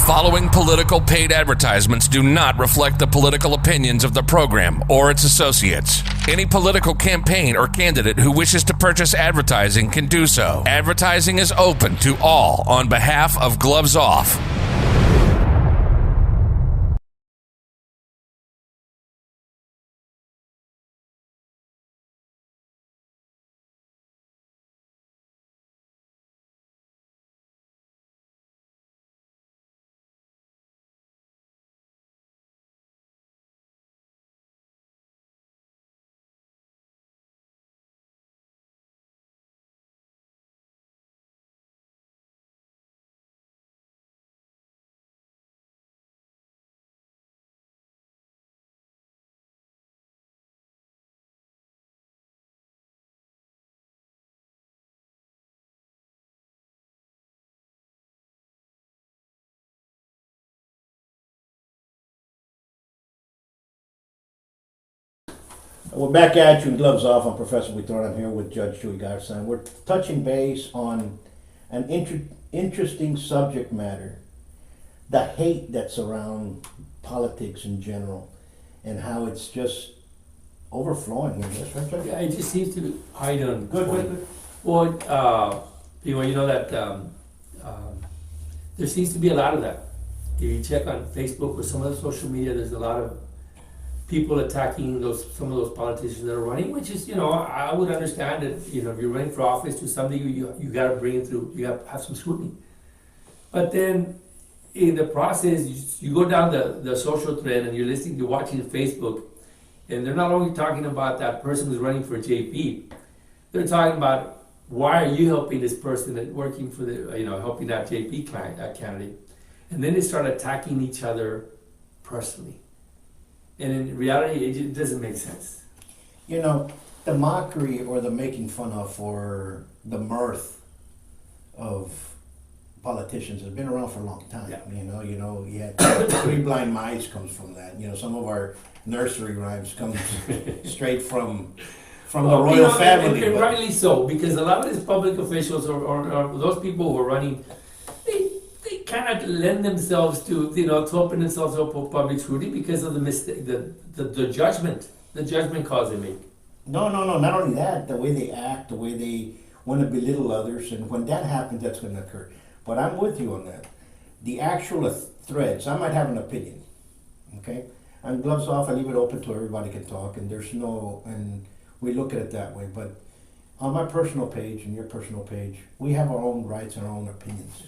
following political paid advertisements do not reflect the political opinions of the program or its associates. Any political campaign or candidate who wishes to purchase advertising can do so. Advertising is open to all on behalf of Gloves Off. We're back at you in Gloves Off. I'm Professor Buitrón. I'm here with Judge Chuy Garza, and we're touching base on an interesting subject matter, the hate that's around politics in general, and how it's just overflowing. Yes, right, Judge? Yeah, it just seems to hide on. Good. Well, you know that there seems to be a lot of that. If you check on Facebook or some other social media, there's a lot of people attacking some of those politicians that are running, which is, I would understand that, if you're running for office to something, you got to bring it through, you have to have some scrutiny. But then in the process, you go down the social thread and you're watching Facebook, and they're not only talking about that person who's running for JP, they're talking about why are you helping this person that working for helping that JP candidate, and then they start attacking each other personally. And in reality, it just doesn't make sense. The mockery or the making fun of or the mirth of politicians has been around for a long time. Yeah. You had Three Blind Mice comes from that. Some of our nursery rhymes come straight from the royal family. And rightly so, because a lot of these public officials or those people who are running, they kind of lend themselves to open themselves up for public scrutiny because of the mistake, the judgment calls they make. No, not only that, the way they act, the way they want to belittle others, and when that happens, that's going to occur. But I'm with you on that. The actual threads, I might have an opinion, okay? On Gloves Off, I leave it open to everybody can talk, and and we look at it that way. But on my personal page and your personal page, we have our own rights and our own opinions.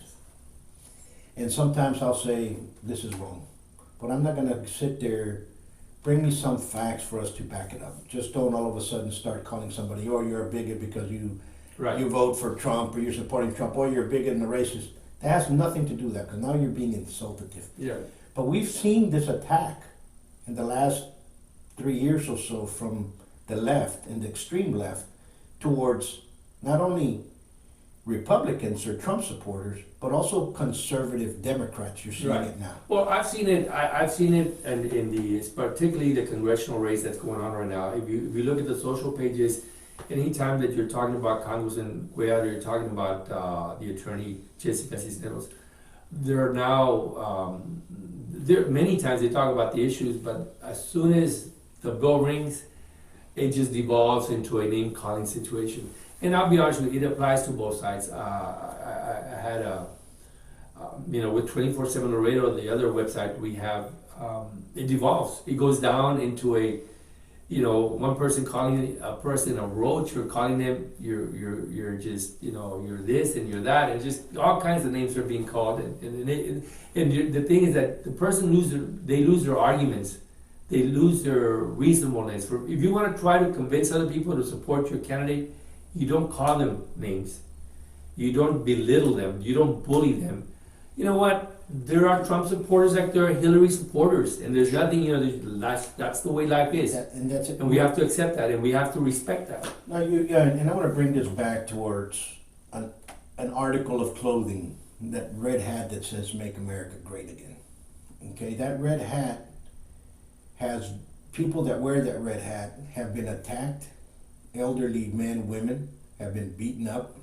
And sometimes I'll say, this is wrong. But I'm not going to sit there, bring me some facts for us to back it up. Just don't all of a sudden start calling somebody, oh, you're a bigot because you vote for Trump, or you're supporting Trump, or you're a bigot and a racist. That has nothing to do with that, because now you're being insultative. Yeah. But we've seen this attack in the last 3 years or so from the left and the extreme left towards not only Republicans or Trump supporters, but also conservative Democrats. You're seeing it now. Well, I've seen it, and particularly the congressional race that's going on right now. If you look at the social pages, anytime that you're talking about Congressman Cuellar, you're talking about the attorney Jessica Cisneros, there are now many times they talk about the issues, but as soon as the bell rings, it just devolves into a name-calling situation. And I'll be honest with you, it applies to both sides. I had with 24/7 Laredo, the other website we have, it devolves. It goes down into one person calling a person a roach, or calling them you're just you're this and you're that, and just all kinds of names are being called. And the thing is that the person lose their arguments, they lose their reasonableness. If you want to try to convince other people to support your candidate, you don't call them names. You don't belittle them. You don't bully them. You know what? There are Trump supporters like there are Hillary supporters, and there's nothing. That's the way life is, and that's it. And we have to accept that, and we have to respect that. Now, and I want to bring this back towards an article of clothing, that red hat that says "Make America Great Again." Okay, that red hat has people that wear that red hat have been attacked. Elderly men, women have been beaten up,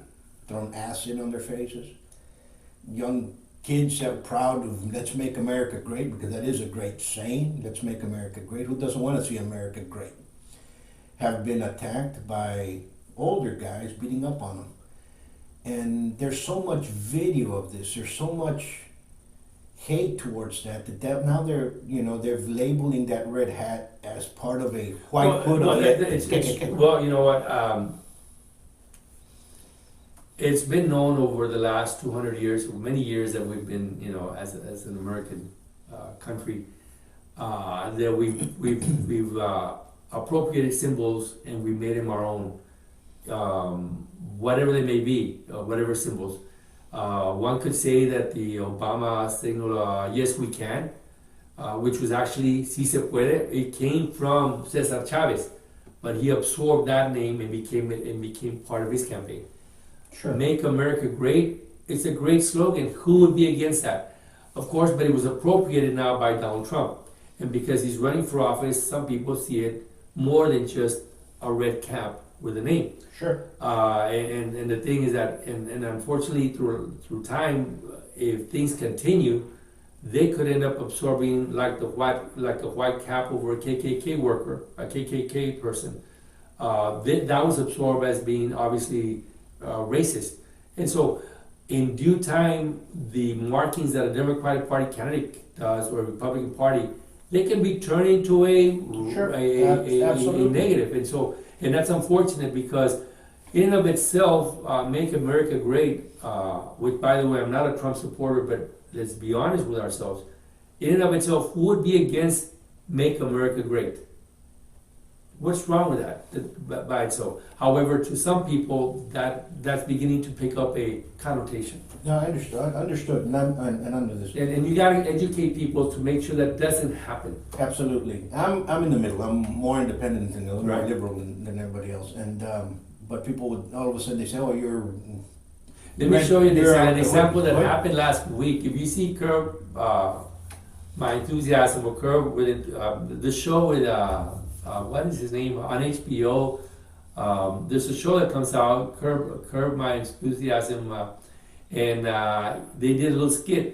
thrown acid on their faces. Young kids are proud of "Let's make America great," because that is a great saying. Let's make America great. Who doesn't want to see America great? Have been attacked by older guys beating up on them. And there's so much video of this. There's so much hate towards that now they're labeling that red hat as part of a white hood. Well, you know what? It's been known over the last 200 years, many years that we've been, as an American country, that we've appropriated symbols and we made them our own, whatever they may be, whatever symbols. One could say that the Obama signal, "Yes, we can," which was actually "Si se puede." It came from Cesar Chavez, but he absorbed that name and became part of his campaign. Sure. Make America great. It's a great slogan. Who would be against that? Of course, but it was appropriated now by Donald Trump. And because he's running for office, some people see it more than just a red cap with a name. Sure. And the thing is that, and unfortunately through time, if things continue, they could end up absorbing like a white cap over a KKK worker, a KKK person. That was absorbed as being obviously racist. And so in due time, the markings that a Democratic Party candidate does or a Republican Party, they can be turned into a negative. And that's unfortunate because in and of itself, Make America Great, which by the way, I'm not a Trump supporter, but let's be honest with ourselves. In and of itself, who would be against Make America Great? What's wrong with that by itself? However, to some people, that's beginning to pick up a connotation. No, I understood, and under this. And you got to educate people to make sure that doesn't happen. Absolutely. I'm in the middle. I'm more independent and a little more Right. liberal than everybody else. And but people would all of a sudden they say, "Oh, you're." Let me show you an example that What? happened last week. If you see Curb, My Enthusiasm, or Curb with it, the show with what is his name on HBO? There's a show that comes out, Curb My Enthusiasm, and they did a little skit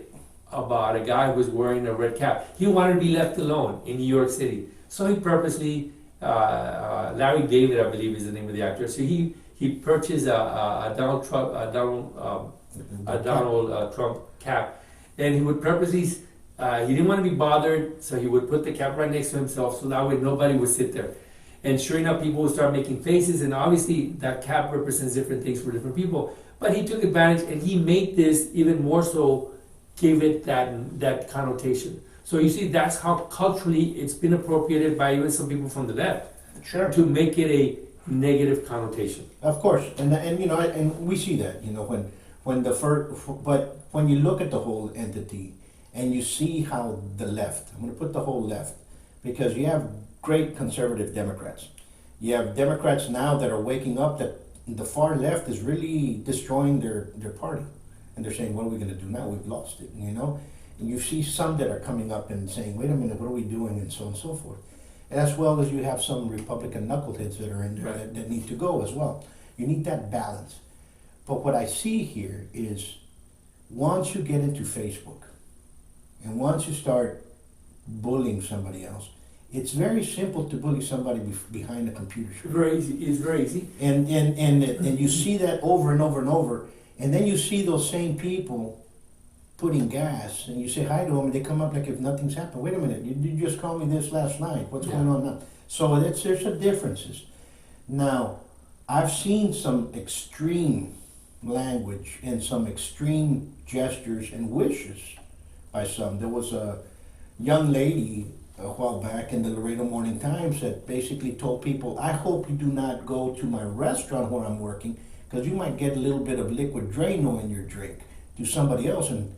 about a guy who was wearing a red cap. He wanted to be left alone in New York City, so he purposely, Larry David, I believe is the name of the actor. So he purchased a Donald Trump cap, and he would purposely. He didn't want to be bothered, so he would put the cap right next to himself, so that way nobody would sit there. And sure enough, people would start making faces, and obviously that cap represents different things for different people. But he took advantage, and he made this even more so, gave it that connotation. So you see, that's how culturally it's been appropriated by even some people from the left. Sure. To make it a negative connotation. Of course, and we see that but when you look at the whole entity and you see how the left, I'm going to put the whole left, because you have great conservative Democrats. You have Democrats now that are waking up that the far left is really destroying their party, and they're saying, "What are we going to do now? We've lost it," And you see some that are coming up and saying, "Wait a minute, what are we doing?" and so on and so forth. And as well as you have some Republican knuckleheads that are in there that need to go as well. You need that balance. But what I see here is once you get into Facebook and once you start bullying somebody else, it's very simple to bully somebody behind a computer screen. Very easy. It's very easy. And you see that over and over and over, and then you see those same people putting gas, and you say hi to them, and they come up like if nothing's happened. Wait a minute, you just called me this last night. What's going on now? So there's some differences. Now, I've seen some extreme language and some extreme gestures and wishes by some. There was a young lady a while back in the Laredo Morning Times that basically told people, "I hope you do not go to my restaurant where I'm working, because you might get a little bit of liquid Drano in your drink," to somebody else. And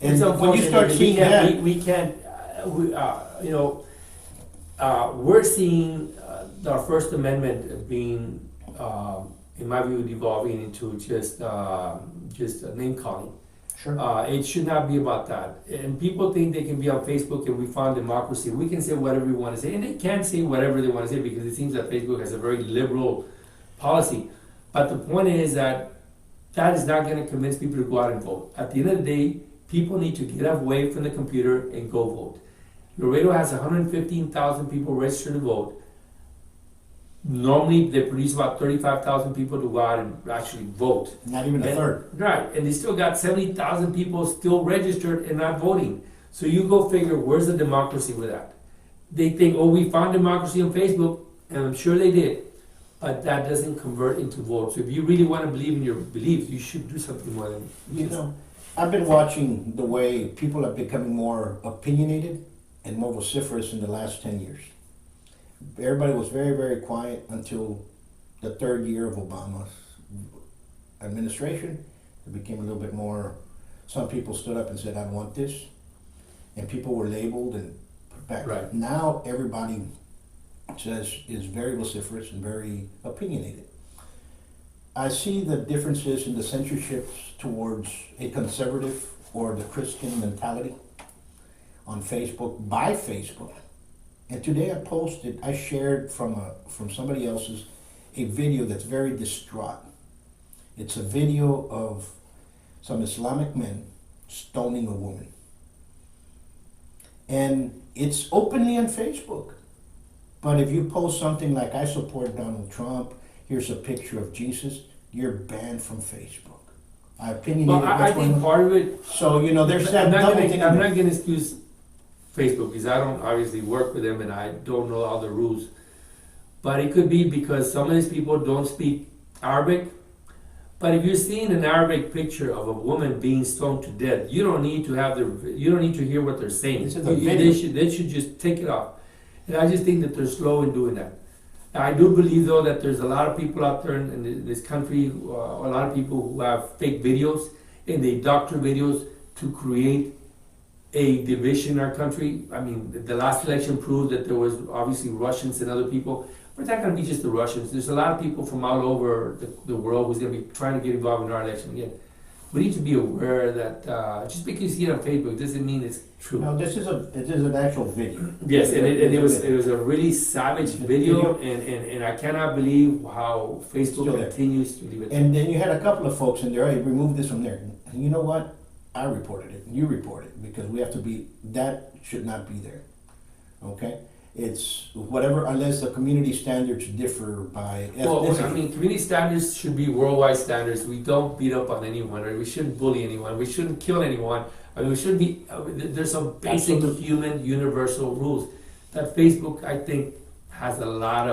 when you start seeing that, we're seeing our First Amendment being, in my view, devolving into just name calling. sure. It should not be about that. And people think they can be on Facebook and we found democracy. We can say whatever we want to say, and they can say whatever they want to say because it seems that Facebook has a very liberal policy. But the point is that is not going to convince people to go out and vote. At the end of the day, people need to get away from the computer and go vote. Laredo has 115,000 people registered to vote. Normally, they produce about 35,000 people to go out and actually vote. Not even a third. Right, and they still got 70,000 people still registered and not voting. So you go figure, where's the democracy with that? They think, oh, we found democracy on Facebook, and I'm sure they did, but that doesn't convert into votes. So if you really want to believe in your beliefs, you should do something more than I've been watching the way people are becoming more opinionated and more vociferous in the last 10 years. Everybody was very, very quiet until the third year of Obama's administration. It became a little bit more, some people stood up and said, I want this. And people were labeled and put back. Right. Now everybody is very vociferous and very opinionated. I see the differences in the censorships towards a conservative or the Christian mentality on Facebook, by Facebook. And today I shared from somebody else's a video that's very distraught. It's a video of some Islamic men stoning a woman. And it's openly on Facebook. But if you post something like, I support Donald Trump, here's a picture of Jesus, you're banned from Facebook. I think part of it. So, there's that double thing. I'm not going to excuse Facebook because I don't obviously work with them and I don't know all the rules. But it could be because some of these people don't speak Arabic. But if you're seeing an Arabic picture of a woman being stoned to death, you don't need to hear what they're saying. They should just take it off. And I just think that they're slow in doing that. I do believe, though, that there's a lot of people out there in this country, a lot of people who have fake videos, and they doctor videos to create a division in our country. I mean, the last election proved that there was obviously Russians and other people, but it's not going to be just the Russians. There's a lot of people from all over the world who's going to be trying to get involved in our election again. We need to be aware that just because you see it on Facebook doesn't mean it's true. No, this is an actual video. Yes, and it was a really savage video, and I cannot believe how Facebook continues to leave it. And then you had a couple of folks in there, hey, remove this from there. And you know what? I reported it, you reported it, because we have to be, that should not be there. Okay? It's whatever, unless the community standards differ by ethnicity. Well, I mean, community standards should be worldwide standards. We don't beat up on anyone, or we shouldn't bully anyone. We shouldn't kill anyone. I mean, we shouldn't be. There's some basic human universal rules that Facebook, I think, has a lot.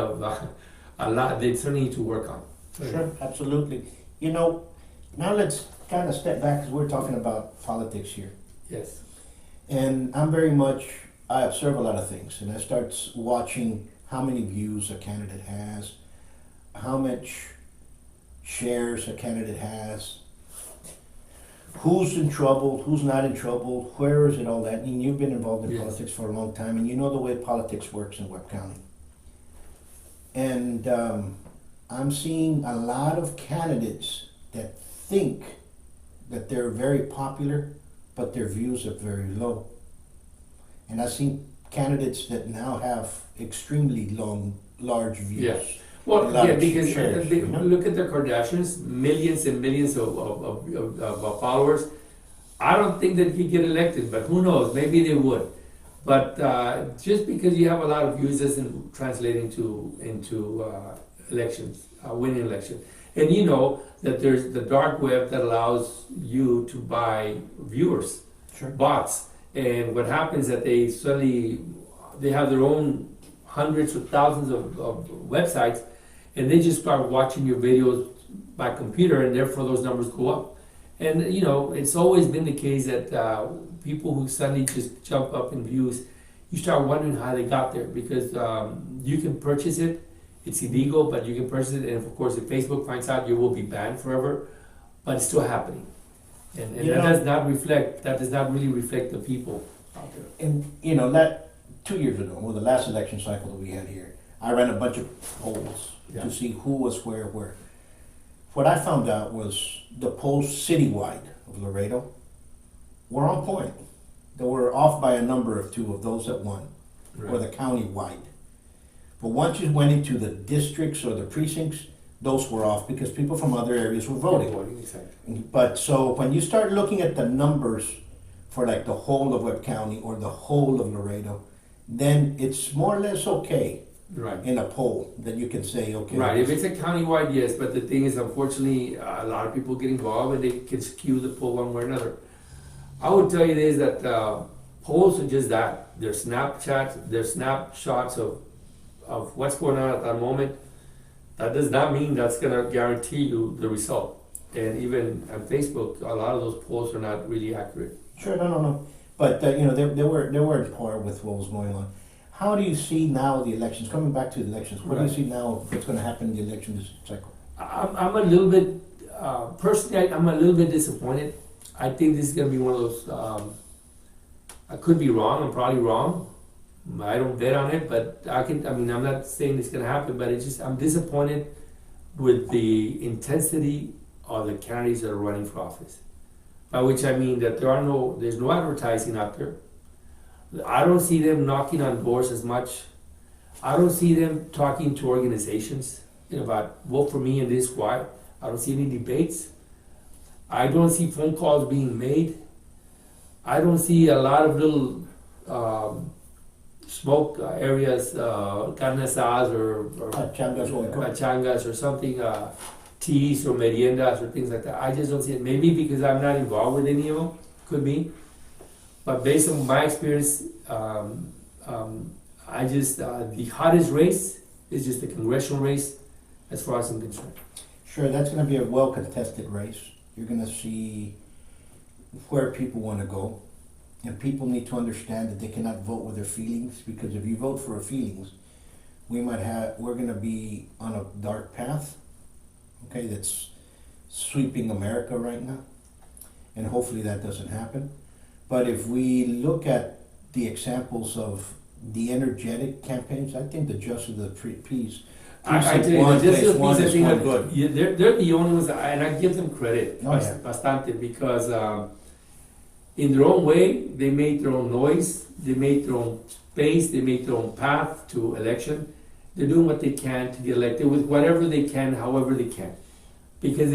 They certainly need to work on. Sure, absolutely. Now let's kind of step back because we're talking about politics here. Yes. And I observe a lot of things, and I start watching how many views a candidate has, how much shares a candidate has, who's in trouble, who's not in trouble, where is it, all that. And you've been involved in politics for a long time, and you know the way politics works in Webb County. And I'm seeing a lot of candidates that think that they're very popular, but their views are very low. And I've seen candidates that now have extremely large views. Yes. Well, because look at the Kardashians, millions and millions of followers. I don't think that he'd get elected, but who knows? Maybe they would. But just because you have a lot of views doesn't translate into elections, winning election. And you know that there's the dark web that allows you to buy viewers, bots. And what happens is that they have their own hundreds or thousands of websites, and they just start watching your videos by computer, and therefore those numbers go up. And it's always been the case that people who suddenly just jump up in views, you start wondering how they got there, because you can purchase it. It's illegal, but you can purchase it, and of course, if Facebook finds out, you will be banned forever. But it's still happening. And that does not really reflect the people out there. And that 2 years ago, the last election cycle that we had here, I ran a bunch of polls to see who was where. What I found out was the polls citywide of Laredo were on point. They were off by a number of two of those that won, or the county-wide. But once you went into the districts or the precincts, those were off because people from other areas were voting. Exactly. But so when you start looking at the numbers for like the whole of Webb County or the whole of Laredo, then it's more or less okay Right. in a poll that you can say, okay. Right, if it's a countywide, yes, but the thing is, unfortunately, a lot of people get involved and they can skew the poll one way or another. I would tell you this, that polls are just that. They're Snapchats, they're snapshots of what's going on at that moment. That does not mean that's gonna guarantee you the result. And even on Facebook, a lot of those polls are not really accurate. Sure, no. But, they were in par with what was going on. How do you see now the elections, coming back to the elections, what do you Right. see now, what's gonna happen in the election this cycle? I'm a little bit, personally, I'm a little bit disappointed. I think this is gonna be one of those, I could be wrong, I'm probably wrong. I don't bet on it, but I'm not saying it's gonna happen, but it's just, I'm disappointed with the intensity of the candidates that are running for office. By which I mean that there's no advertising out there. I don't see them knocking on doors as much. I don't see them talking to organizations about vote for me and this, why. I don't see any debates. I don't see phone calls being made. I don't see a lot of little smoke areas, carne asadas or pachangas or something, teas or meriendas or things like that. I just don't see it. Maybe because I'm not involved with any of them, could be. But based on my experience, the hottest race is just the congressional race, as far as I'm concerned. Sure, that's gonna be a well-contested race. You're gonna see where people wanna go. And people need to understand that they cannot vote with their feelings, because if you vote for our feelings, we're gonna be on a dark path, okay, that's sweeping America right now. And hopefully that doesn't happen. But if we look at the examples of the energetic campaigns, I think the Justice of the Peace. I tell you, they're the only ones, and I give them credit, bastante, because in their own way, they made their own noise, they made their own space, they made their own path to election. They're doing what they can to get elected with whatever they can, however they can. Because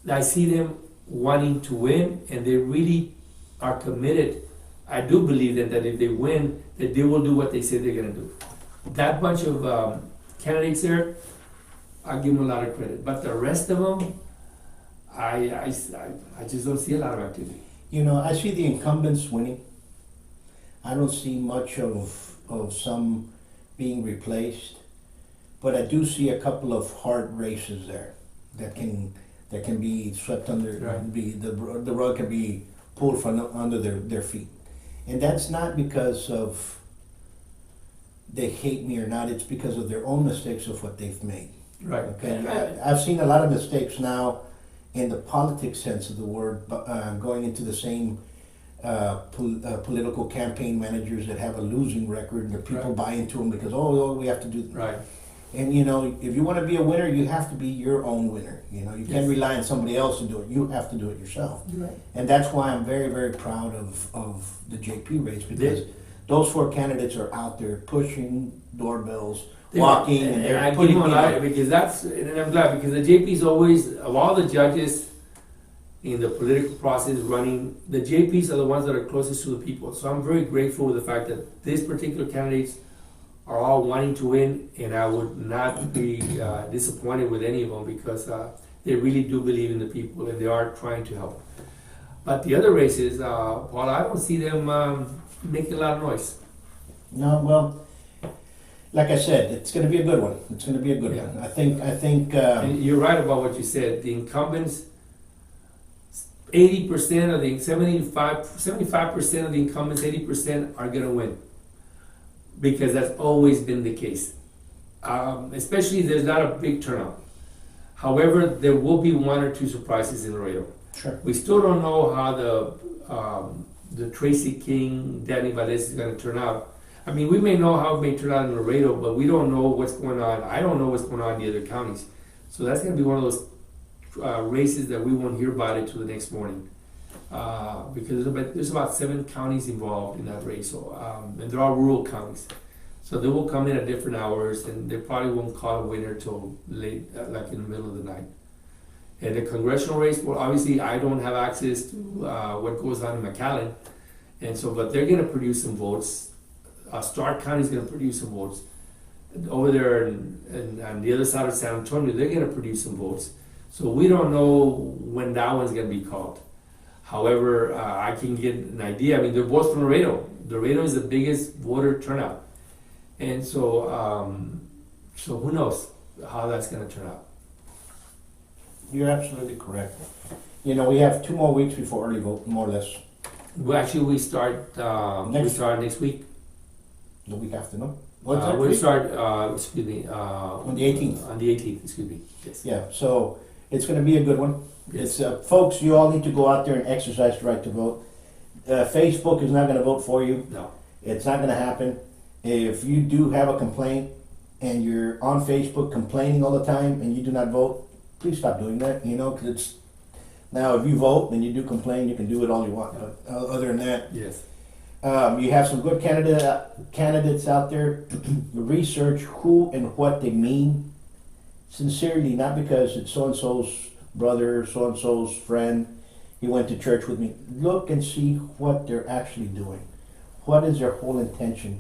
I see them wanting to win, and they really are committed. I do believe that if they win, that they will do what they say they're gonna do. That bunch of candidates there, I give them a lot of credit. But the rest of them, I just don't see a lot of activity. I see the incumbents winning. I don't see much of some being replaced, but I do see a couple of hard races there that can be swept under, Right. the rug can be pulled from under their feet. And that's not because of they hate me or not, it's because of their own mistakes of what they've made. Right. Okay, I've seen a lot of mistakes now in the politics sense of the word, going into the same political campaign managers that have a losing record, and the people Right. buy into them because, we have to do. Right. And if you want to be a winner, you have to be your own winner. You Yes. can't rely on somebody else to do it. You have to do it yourself. Right. And that's why I'm very, very proud of the JP race, because those four candidates are out there pushing doorbells, walking, and they're I give putting them a lot, because and I'm glad, because the JP's always, of all the judges in the political process running, the JPs are the ones that are closest to the people. So I'm very grateful with the fact that these particular candidates are all wanting to win, and I would not be disappointed with any of them, because they really do believe in the people and they are trying to help. But the other races, Paul, I don't see them making a lot of noise. No, well, like I said, it's going to be a good one. It's going to be a good one. I think. And you're right about what you said. The incumbents, 80% of the 75% of the incumbents, 80% are going to win, because that's always been the case. Especially if there's not a big turnout. However, there will be one or two surprises in Laredo. Sure. We still don't know how the Tracy King, Danny Valdez is going to turn out. I mean, we may know how it may turn out in Laredo, but we don't know what's going on. I don't know what's going on in the other counties. So that's going to be one of those races that we won't hear about it till the next morning. Because there's about 7 counties involved in that race, and they're all rural counties. So they will come in at different hours, and they probably won't call a winner till late, like in the middle of the night. And the congressional race, well, obviously I don't have access to what goes on in McAllen, and so, but they're gonna produce some votes. Stark County's gonna produce some votes. Over there on the other side of San Antonio, they're gonna produce some votes. So we don't know when that one's gonna be called. However, I can get an idea. I mean, they're both from Laredo. Laredo is the biggest voter turnout. And so, so who knows how that's gonna turn out. You're absolutely correct. You know, we have 2 more weeks before early vote, more or less. Well, actually, we start next week. The week after, no? What's that We week? start, excuse me. On the 18th. On the 18th, excuse me. Yes. Yeah, so it's going to be a good one. Yes. It's folks, you all need to go out there and exercise the right to vote. Facebook is not going to vote for you. No. It's not going to happen. If you do have a complaint and you're on Facebook complaining all the time and you do not vote, please stop doing that, you know, because it's, now if you vote and you do complain, you can do it all you want. But other than that, Yes. you have some good candidates out there. Research who and what they mean sincerely, not because it's so-and-so's brother, so-and-so's friend, he went to church with me. Look and see what they're actually doing. What is their whole intention?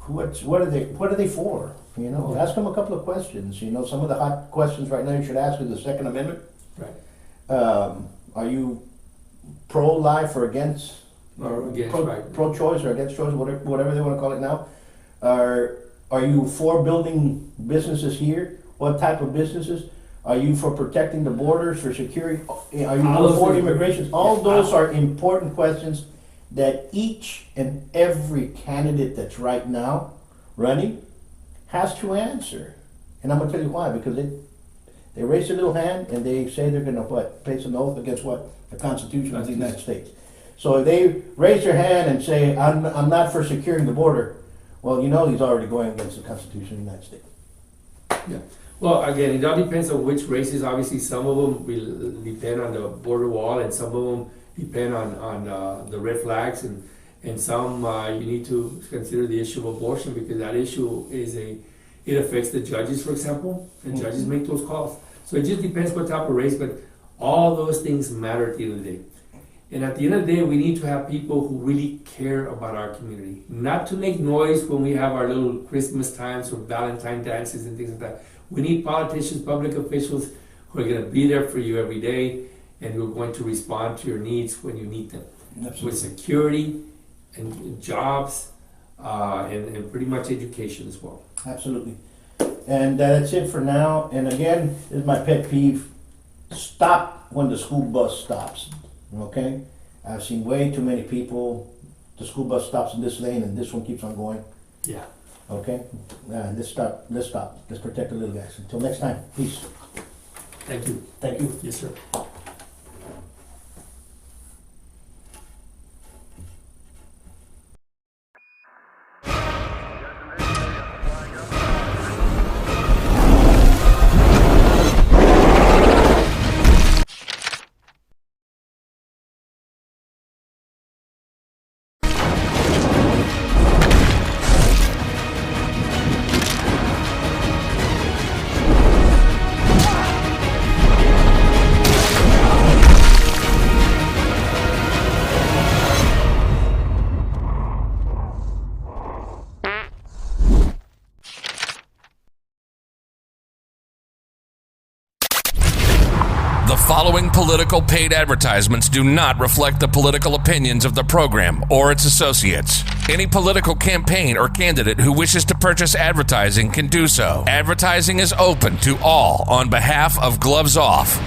What are they for? You know, ask them a couple of questions. You know, some of the hot questions right now you should ask is the Second Amendment. Right. Are you pro-life or against? Or against, right. Pro-choice or against choice, whatever they want to call it now. Are you for building businesses here? What type of businesses? Are you for protecting the borders, for security? Are you for immigration? All those are important questions that each and every candidate that's right now running has to answer. And I'm going to tell you why, because they raise their little hand and they say they're going to place an oath against what? The Constitution of the United States. So if they raise their hand and say, I'm not for securing the border, well, you know he's already going against the Constitution of the United States. Yeah. Well, again, it all depends on which races. Obviously, some of them will depend on the border wall, and some of them depend on the red flags, and some you need to consider the issue of abortion, because that issue it affects the judges, for example, and judges make those calls. So it just depends what type of race, but all those things matter at the end of the day. And at the end of the day, we need to have people who really care about our community. Not to make noise when we have our little Christmas times or Valentine dances and things like that. We need politicians, public officials who are going to be there for you every day and who are going to respond to your needs when you need them. Absolutely. With security and jobs and pretty much education as well. Absolutely. And that's it for now. And again, this is my pet peeve. Stop when the school bus stops. Okay? I've seen way too many people, the school bus stops in this lane and this one keeps on going. Yeah. Okay? Let's stop. Let's protect the little guys. Until next time. Peace. Thank you. Thank you. Yes, sir. The following political paid advertisements do not reflect the political opinions of the program or its associates. Any political campaign or candidate who wishes to purchase advertising can do so. Advertising is open to all on behalf of Gloves Off.